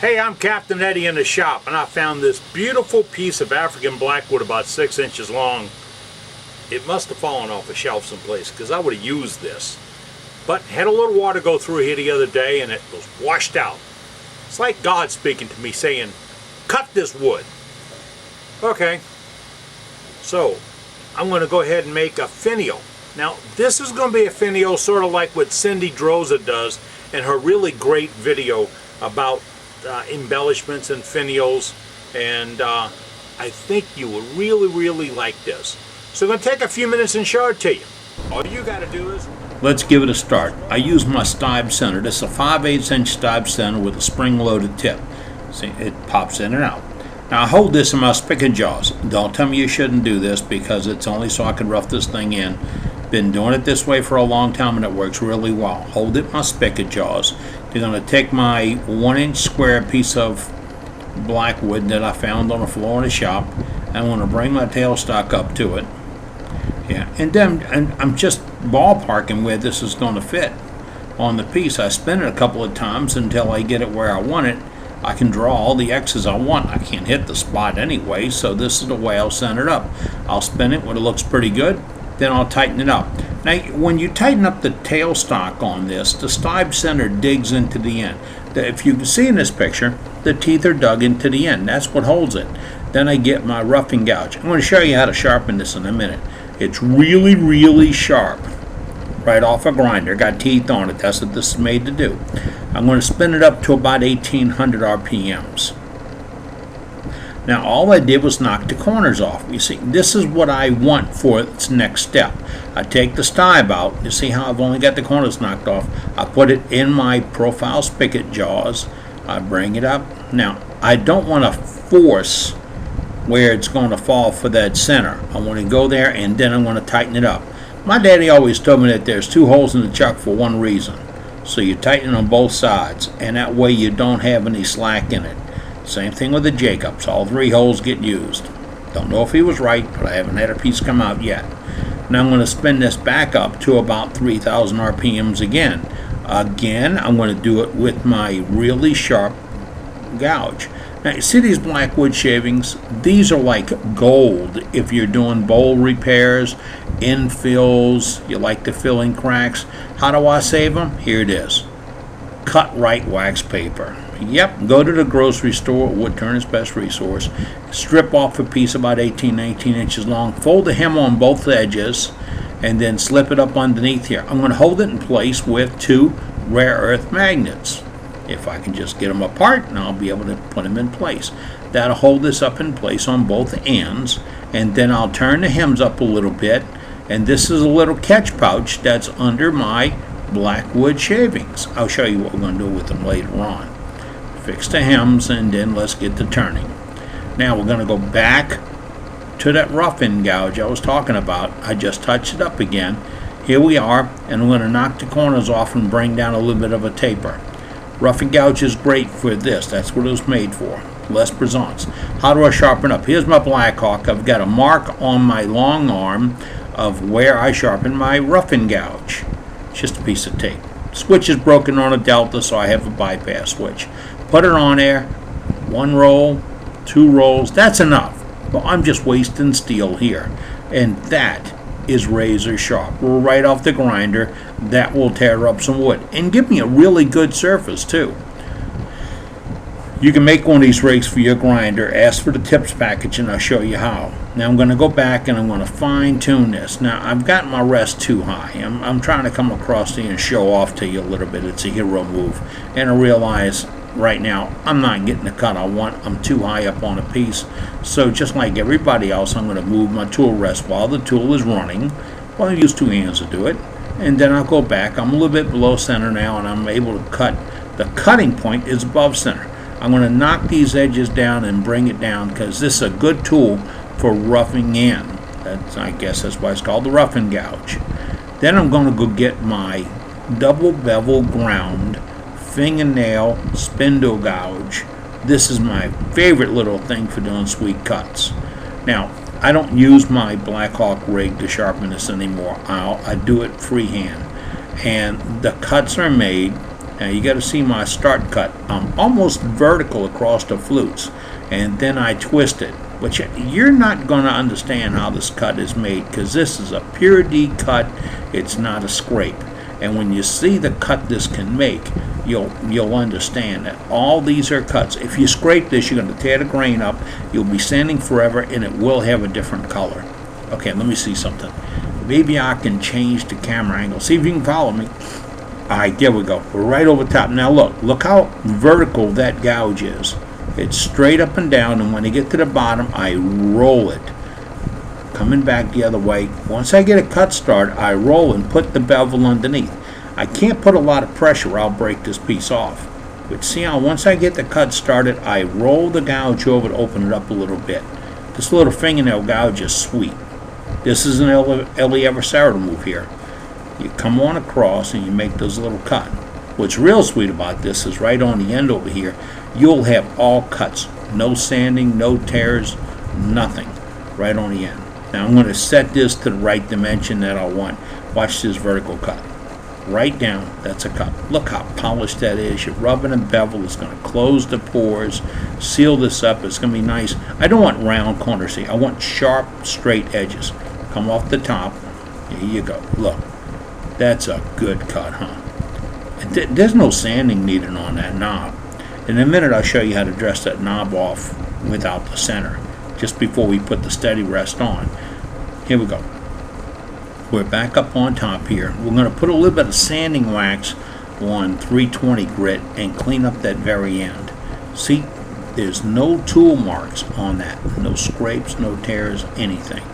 Hey, I'm Captain Eddie in the shop, and I found this beautiful piece of African blackwood about 6 inches long. It must have fallen off a shelf someplace because I would have used this. But had a little water go through here the other day and it was washed out. It's like God speaking to me saying, cut this wood. Okay, so I'm going to go ahead and make a finial. Now this is going to be a finial sort of like what Cindy Droza does in her really great video about embellishments and finials, and I think you will really like this. So I'm going to take a few minutes and show it to you. All you got to do is... Let's give it a start. I use my stibe center. This is a 5/8 inch stibe center with a spring-loaded tip. See, it pops in and out. Now I hold this in my spigot jaws. Don't tell me you shouldn't do this because it's only so I can rough this thing in. Been doing it this way for a long time and it works really well. Hold it in my spigot jaws. You're going to take my 1-inch square piece of blackwood that I found on the floor in the shop. I'm going to bring my tailstock up to it. Yeah, and then I'm just ballparking where this is going to fit on the piece. I spin it a couple of times until I get it where I want it. I can draw all the X's I want. I can't hit the spot anyway, so this is the way I'll center it up. I'll spin it when it looks pretty good, then I'll tighten it up. Now, when you tighten up the tailstock on this, the stibe center digs into the end. If you can see in this picture, the teeth are dug into the end. That's what holds it. Then I get my roughing gouge. I'm going to show you how to sharpen this in a minute. It's really sharp. Right off a grinder. Got teeth on it. That's what this is made to do. I'm going to spin it up to about 1800 RPMs. Now all I did was knock the corners off. You see, this is what I want for its next step. I take the stibe out. You see how I've only got the corners knocked off. I put it in my profile spigot jaws. I bring it up. Now I don't want to force where it's going to fall for that center. I want to go there and then I'm going to tighten it up. My daddy always told me that there's 2 holes in the chuck for one reason. So you tighten on both sides and that way you don't have any slack in it. Same thing with the Jacobs. All 3 holes get used. Don't know if he was right, but I haven't had a piece come out yet. Now I'm going to spin this back up to about 3000 RPMs again. Again, I'm going to do it with my really sharp gouge. Now you see these blackwood shavings? These are like gold if you're doing bowl repairs, infills, you like to fill in cracks. How do I save them? Here it is. Cut right wax paper. Yep, go to the grocery store, Wood Turner's best resource. Strip off a piece about 19 inches long. Fold the hem on both edges and then slip it up underneath here. I'm going to hold it in place with 2 rare earth magnets. If I can just get them apart, and I'll be able to put them in place. That'll hold this up in place on both ends, and then I'll turn the hems up a little bit, and this is a little catch pouch that's under my blackwood shavings. I'll show you what we're going to do with them later on. Fix the hems, and then let's get to turning. Now we're going to go back to that roughing gouge I was talking about. I just touched it up again. Here we are, and I'm going to knock the corners off and bring down a little bit of a taper. Roughing gouge is great for this. That's what it was made for. Less brisance. How do I sharpen up? Here's my Blackhawk. I've got a mark on my long arm of where I sharpen my roughing gouge. It's just a piece of tape. Switch is broken on a Delta, so I have a bypass switch. Put it on there. 1 roll, 2 rolls. That's enough. Well, I'm just wasting steel here. And that is razor sharp. Right off the grinder. That will tear up some wood and give me a really good surface too. You can make one of these rigs for your grinder. Ask for the tips package and I'll show you how. Now I'm going to go back and I'm going to fine tune this. Now I've got my rest too high. I'm trying to come across here and show off to you a little bit. It's a hero move, and I realize right now I'm not getting the cut I want. I'm too high up on a piece. So just like everybody else, I'm going to move my tool rest while the tool is running. Well, I use 2 hands to do it. And then I'll go back. I'm a little bit below center now, and I'm able to cut. The cutting point is above center. I'm going to knock these edges down and bring it down because this is a good tool for roughing in. I guess that's why it's called the roughing gouge. Then I'm going to go get my double bevel ground fingernail spindle gouge. This is my favorite little thing for doing sweet cuts. Now, I don't use my Blackhawk rig to sharpen this anymore. I do it freehand. And the cuts are made Now you got to see my start cut. I'm almost vertical across the flutes, and then I twist it. But you're not going to understand how this cut is made, because this is a pure D cut. It's not a scrape. And when you see the cut this can make, you'll understand that all these are cuts. If you scrape this, you're going to tear the grain up. You'll be sanding forever, and it will have a different color. Okay, let me see something. Maybe I can change the camera angle. See if you can follow me. Alright, there we go. We're right over top. Now look how vertical that gouge is. It's straight up and down, and when I get to the bottom, I roll it. Coming back the other way. Once I get a cut start, I roll and put the bevel underneath. I can't put a lot of pressure, I'll break this piece off. But see how once I get the cut started, I roll the gouge over to open it up a little bit. This little fingernail gouge is sweet. This is an theAvisera move here. You come on across and you make those little cut. What's real sweet about this is right on the end over here, you'll have all cuts. No sanding, no tears, nothing. Right on the end. Now I'm going to set this to the right dimension that I want. Watch this vertical cut. Right down, that's a cut. Look how polished that is. You're rubbing a bevel. It's going to close the pores, seal this up. It's going to be nice. I don't want round corners here. I want sharp, straight edges. Come off the top. Here you go. Look. That's a good cut, huh? There's no sanding needed on that knob. In a minute, I'll show you how to dress that knob off without the center, just before we put the steady rest on. Here we go. We're back up on top here. We're going to put a little bit of sanding wax on 320 grit and clean up that very end. See, there's no tool marks on that. No scrapes, no tears, anything.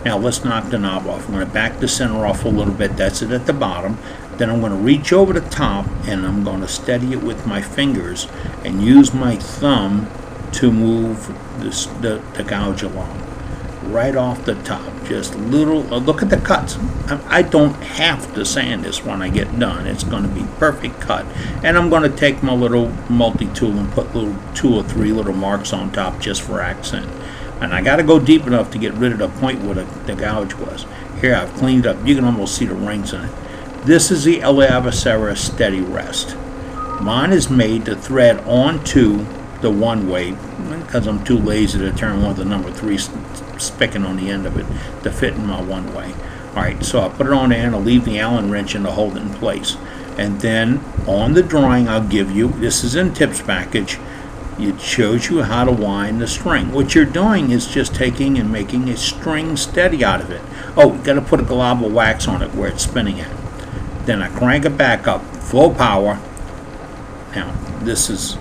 Now let's knock the knob off. I'm going to back the center off a little bit. That's it at the bottom. Then I'm going to reach over the top and I'm going to steady it with my fingers and use my thumb to move the gouge along. Right off the top. Just little, look at the cuts. I don't have to sand this when I get done. It's going to be perfect cut. And I'm going to take my little multi-tool and put 2 or 3 little marks on top just for accent. And I got to go deep enough to get rid of the point where the gouge was. Here I've cleaned up. You can almost see the rings in it. This is the theAvisera Steady Rest. Mine is made to thread onto the one-way because I'm too lazy to turn one of the number 3 spigot on the end of it to fit in my one-way. Alright, so I'll put it on there and I'll leave the Allen wrench in to hold it in place. And then on the drawing I'll give you, this is in tips package, it shows you how to wind the string. What you're doing is just taking and making a string steady out of it. Oh, you got to put a glob of wax on it where it's spinning at. Then I crank it back up, full power. Now, this is,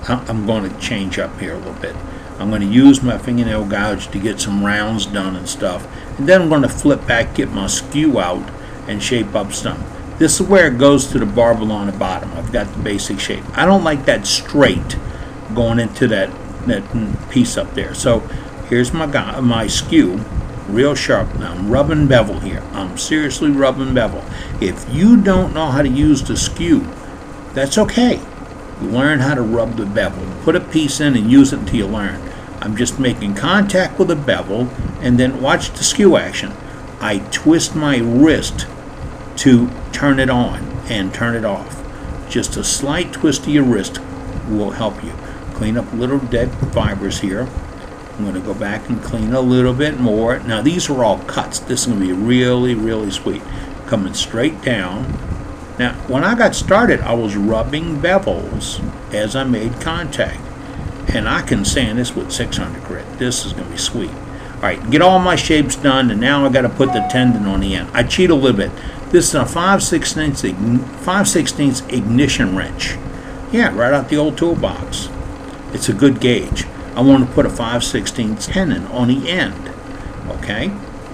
I'm going to change up here a little bit. I'm going to use my fingernail gouge to get some rounds done and stuff. And then I'm going to flip back, get my skew out, and shape up some. This is where it goes to the barbel on the bottom. I've got the basic shape. I don't like that straight going into that piece up there. So here's my skew, real sharp. Now I'm rubbing bevel here. I'm seriously rubbing bevel. If you don't know how to use the skew, that's okay. Learn how to rub the bevel. Put a piece in and use it until you learn. I'm just making contact with the bevel, and then watch the skew action. I twist my wrist to turn it on and turn it off. Just a slight twist of your wrist will help you. Clean up little dead fibers here. I'm going to go back and clean a little bit more. Now these are all cuts. This is going to be really, really sweet. Coming straight down. Now when I got started, I was rubbing bevels as I made contact. And I can sand this with 600 grit. This is going to be sweet. Alright, get all my shapes done, and now I got to put the tendon on the end. I cheat a little bit. This is a 5/16 ignition wrench. Yeah, right out the old toolbox. It's a good gauge. I want to put a 5/16 tenon on the end. Okay?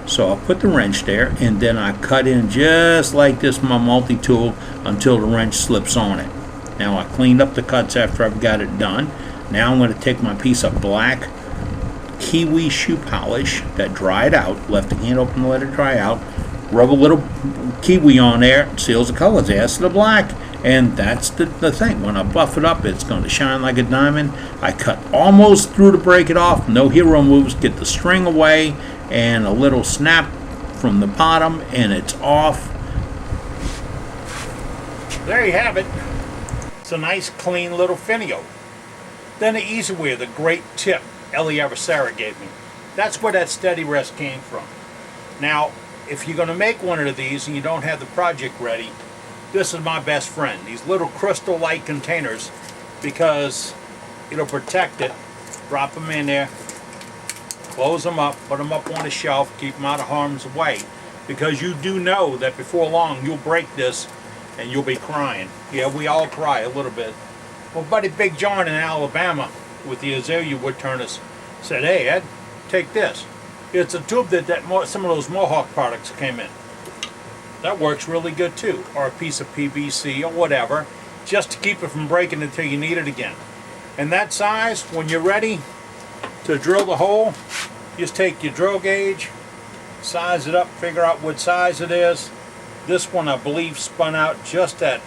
So I'll put the wrench there, and then I cut in just like this my multi-tool until the wrench slips on it. Now I cleaned up the cuts after I've got it done. Now I'm going to take my piece of black kiwi shoe polish that dried out, left the hand open to let it dry out, rub a little kiwi on there, seals the colors, adds to the black, and that's the thing. When I buff it up, it's going to shine like a diamond. I cut almost through to break it off, no hero moves, get the string away, and a little snap from the bottom, and it's off. There you have it. It's a nice clean little finial. Then the EasyWear, the great tip theAvisera gave me. That's where that steady rest came from. Now, if you're going to make one of these and you don't have the project ready, this is my best friend. These little crystal-like containers, because it'll protect it. Drop them in there, close them up, put them up on a shelf, keep them out of harm's way, because you do know that before long you'll break this and you'll be crying. Yeah, we all cry a little bit. Well, buddy Big John in Alabama with the azalea wood turners said, "Hey Ed, take this. It's a tube that some of those Mohawk products came in. That works really good too, or a piece of PVC or whatever, just to keep it from breaking until you need it again. And that size, when you're ready to drill the hole, just take your drill gauge, size it up, figure out what size it is. This one, I believe, spun out just at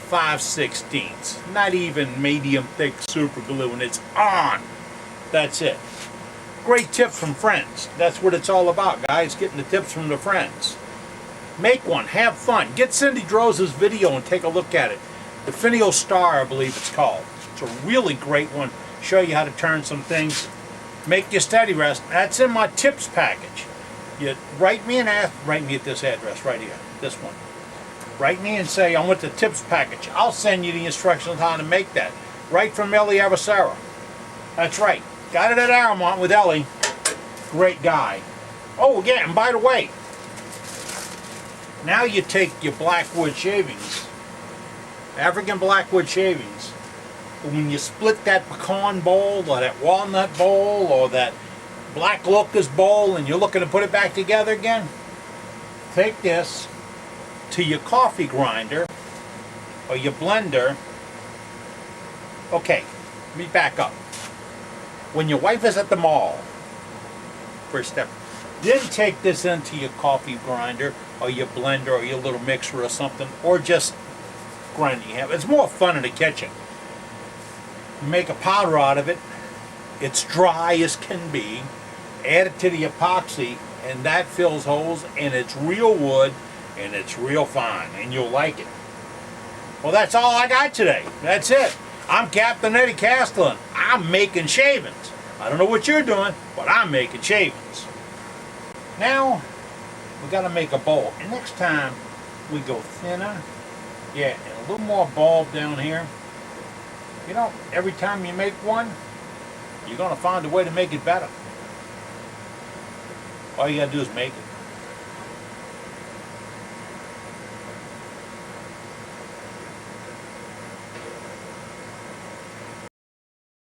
5/16, not even medium thick super glue, and it's on. That's it. Great tip from friends. That's what it's all about, guys, getting the tips from the friends. Make one, have fun. Get Cindy Drose's video and take a look at it. The Finial Star, I believe it's called. It's a really great one. Show you how to turn some things. Make your steady rest. That's in my tips package. You write me at this address right here, this one. Write me and say, I want the tips package. I'll send you the instructions on how to make that. Right from theAvisera. That's right. Got it at Aramont with Ellie. Great guy. Oh, yeah, and by the way, now you take your blackwood shavings, African blackwood shavings, when you split that pecan bowl or that walnut bowl or that black locust bowl and you're looking to put it back together again, take this to your coffee grinder or your blender. Okay, let me back up. When your wife is at the mall, first step, then take this into your coffee grinder or your blender or your little mixer or something, or just grinding. It's more fun in the kitchen. You make a powder out of it. It's dry as can be. Add it to the epoxy, and that fills holes, and it's real wood, and it's real fine, and you'll like it. Well, that's all I got today. That's it. I'm Captain Eddie Castelin. I'm making shavings. I don't know what you're doing, but I'm making shavings. Now, we got to make a bowl. And next time, we go thinner. Yeah, and a little more bulb down here. You know, every time you make one, you're going to find a way to make it better. All you got to do is make it.